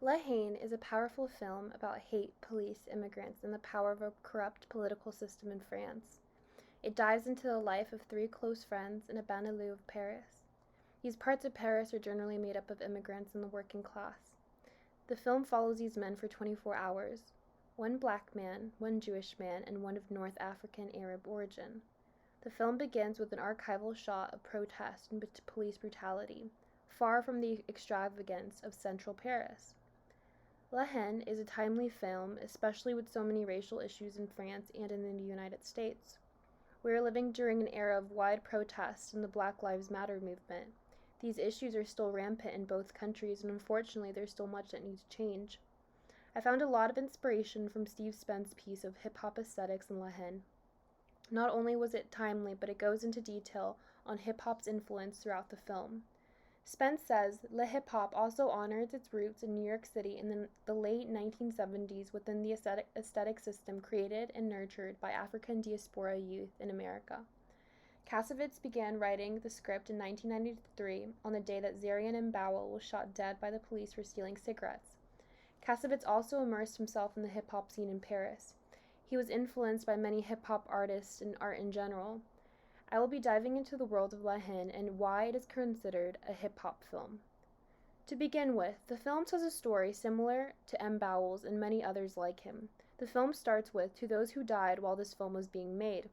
Haine is a powerful film about hate, police, immigrants, and the power of a corrupt political system in France. It dives into the life of three close friends in a banlieue of Paris. These parts of Paris are generally made up of immigrants and the working class. The film follows these men for 24 hours, one black man, one Jewish man, and one of North African Arab origin. The film begins with an archival shot of protest and police brutality, far from the extravagance of central Paris. La Haine is a timely film, especially with so many racial issues in France and in the United States. We are living during an era of wide protests and the Black Lives Matter movement. These issues are still rampant in both countries, and unfortunately, there's still much that needs to change. I found a lot of inspiration from Steve Spence's piece of hip hop aesthetics in La Haine. Not only was it timely, but it goes into detail on hip hop's influence throughout the film. Spence says Le Hip Hop also honors its roots in New York City in the late 1970s within the aesthetic system created and nurtured by African diaspora youth in America. Kasovitz began writing the script in 1993 on the day that Zarian Mbowel was shot dead by the police for stealing cigarettes. Kasovitz also immersed himself in the hip-hop scene in Paris. He was influenced by many hip-hop artists and art in general. I will be diving into the world of La Haine and why it is considered a hip-hop film. To begin with, the film tells a story similar to M. Bowles and many others like him. The film starts with "To those who died while this film was being made,"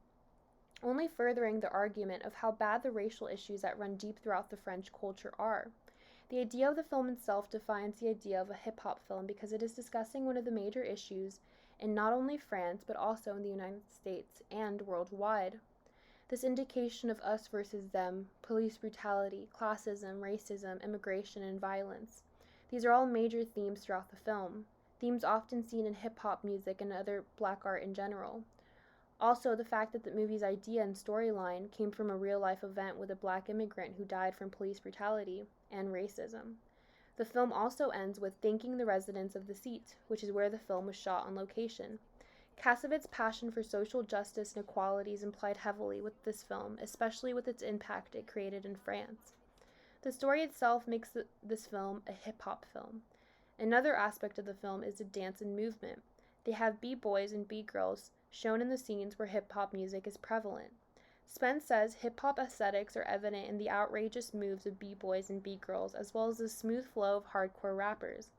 only furthering the argument of how bad the racial issues that run deep throughout the French culture are. The idea of the film itself defines the idea of a hip-hop film because it is discussing one of the major issues in not only France but also in the United States and worldwide. This indication of us versus them, police brutality, classism, racism, immigration, and violence. These are all major themes throughout the film, themes often seen in hip-hop music and other black art in general. Also, the fact that the movie's idea and storyline came from a real-life event with a black immigrant who died from police brutality and racism. The film also ends with thanking the residents of the seat, which is where the film was shot on location. Kasovitz's passion for social justice and equality is implied heavily with this film, especially with its impact it created in France. The story itself makes this film a hip-hop film. Another aspect of the film is the dance and movement. They have b-boys and b-girls shown in the scenes where hip-hop music is prevalent. Spence says hip-hop aesthetics are evident in the outrageous moves of b-boys and b-girls, as well as the smooth flow of hardcore rappers.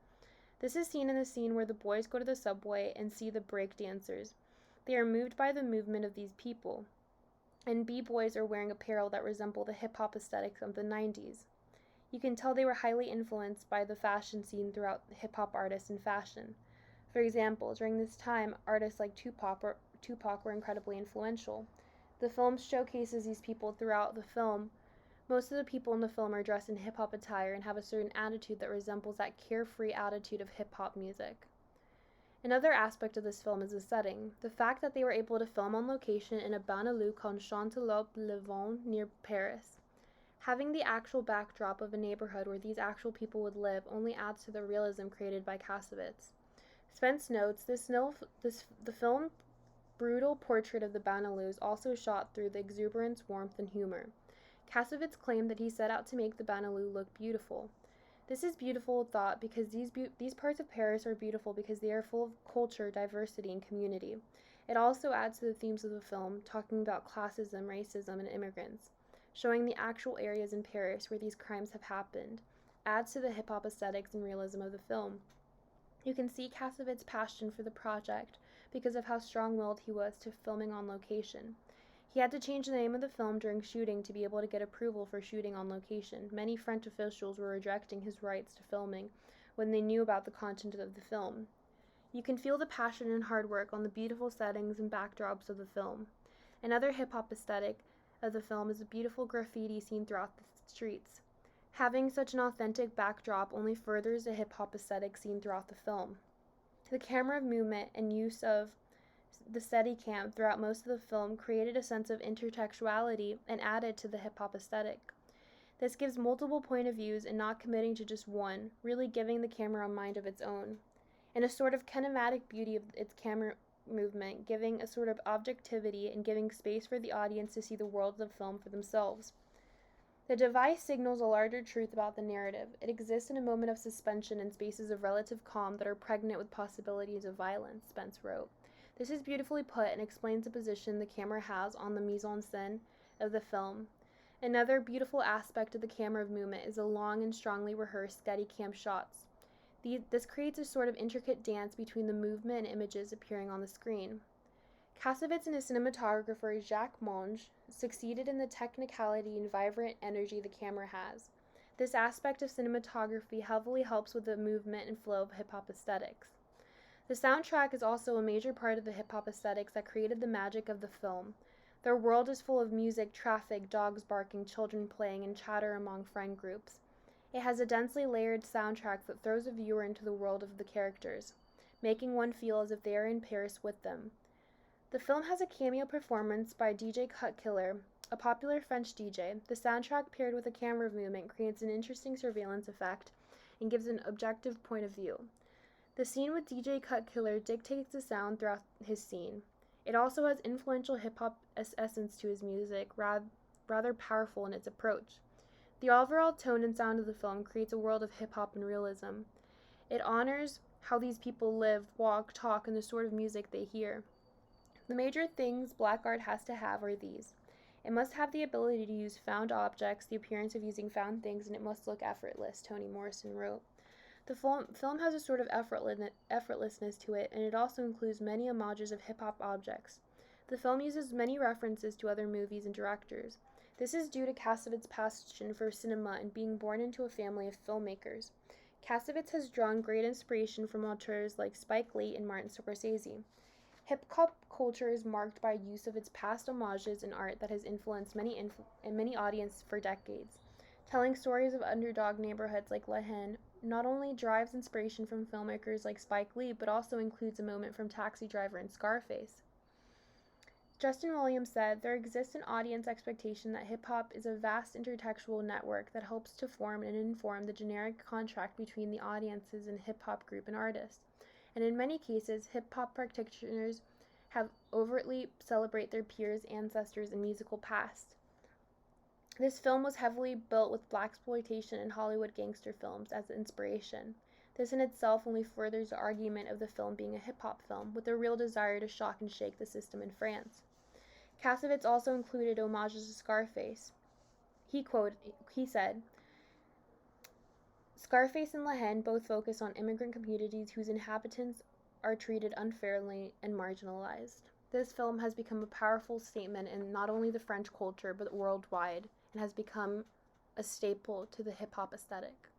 This is seen in the scene where the boys go to the subway and see the break dancers. They are moved by the movement of these people, and b-boys are wearing apparel that resemble the hip-hop aesthetics of the 90s. You can tell they were highly influenced by the fashion scene throughout hip-hop artists and fashion. For example, during this time, artists like Tupac were incredibly influential. The film showcases these people throughout the film. Most of the people in the film are dressed in hip-hop attire and have a certain attitude that resembles that carefree attitude of hip-hop music. Another aspect of this film is the setting. The fact that they were able to film on location in a banlieue called Chanteloup-le-Vent near Paris. Having the actual backdrop of a neighborhood where these actual people would live only adds to the realism created by Kasovitz. Spence notes, the film's brutal portrait of the banlieue is also shot through the exuberance, warmth, and humor. Kasovitz claimed that he set out to make the banlieue look beautiful. This is beautiful thought because these parts of Paris are beautiful because they are full of culture, diversity, and community. It also adds to the themes of the film, talking about classism, racism, and immigrants. Showing the actual areas in Paris where these crimes have happened adds to the hip-hop aesthetics and realism of the film. You can see Kasovitz's passion for the project because of how strong-willed he was to filming on location. He had to change the name of the film during shooting to be able to get approval for shooting on location. Many French officials were rejecting his rights to filming when they knew about the content of the film. You can feel the passion and hard work on the beautiful settings and backdrops of the film. Another hip-hop aesthetic of the film is the beautiful graffiti seen throughout the streets. Having such an authentic backdrop only furthers the hip-hop aesthetic seen throughout the film. The camera movement and use of the Steadicam throughout most of the film created a sense of intertextuality and added to the hip-hop aesthetic. This gives multiple point of views and not committing to just one, really giving the camera a mind of its own, and a sort of kinematic beauty of its camera movement, giving a sort of objectivity and giving space for the audience to see the world of the film for themselves. The device signals a larger truth about the narrative. It exists in a moment of suspension in spaces of relative calm that are pregnant with possibilities of violence, Spence wrote. This is beautifully put and explains the position the camera has on the mise-en-scène of the film. Another beautiful aspect of the camera movement is the long and strongly rehearsed Steadicam shots. This creates a sort of intricate dance between the movement and images appearing on the screen. Cassavetes and his cinematographer Jacques Monge succeeded in the technicality and vibrant energy the camera has. This aspect of cinematography heavily helps with the movement and flow of hip-hop aesthetics. The soundtrack is also a major part of the hip-hop aesthetics that created the magic of the film. Their world is full of music, traffic, dogs barking, children playing, and chatter among friend groups. It has a densely layered soundtrack that throws a viewer into the world of the characters, making one feel as if they are in Paris with them. The film has a cameo performance by DJ Cut Killer, a popular French DJ. The soundtrack paired with a camera movement creates an interesting surveillance effect and gives an objective point of view. The scene with DJ Cut Killer dictates the sound throughout his scene. It also has influential hip-hop essence to his music, rather powerful in its approach. The overall tone and sound of the film creates a world of hip-hop and realism. It honors how these people live, walk, talk, and the sort of music they hear. The major things black art has to have are these. It must have the ability to use found objects, the appearance of using found things, and it must look effortless, Toni Morrison wrote. The film has a sort of effortlessness to it, and it also includes many homages of hip-hop objects. The film uses many references to other movies and directors. This is due to Cassavetes' passion for cinema and being born into a family of filmmakers. Cassavetes has drawn great inspiration from auteurs like Spike Lee and Martin Scorsese. Hip-hop culture is marked by use of its past homages in art that has influenced many audiences for decades. Telling stories of underdog neighborhoods like La Haine not only drives inspiration from filmmakers like Spike Lee, but also includes a moment from Taxi Driver and Scarface. Justin Williams said, "There exists an audience expectation that hip-hop is a vast intertextual network that helps to form and inform the generic contract between the audiences and hip-hop group and artist. And in many cases, hip-hop practitioners have overtly celebrate their peers, ancestors, and musical past. This film was heavily built with blaxploitation and Hollywood gangster films as inspiration. This in itself only furthers the argument of the film being a hip-hop film, with a real desire to shock and shake the system in France." Cassavetes also included homages to Scarface. He said, "Scarface and La Haine both focus on immigrant communities whose inhabitants are treated unfairly and marginalized. This film has become a powerful statement in not only the French culture but worldwide, and has become a staple to the hip-hop aesthetic."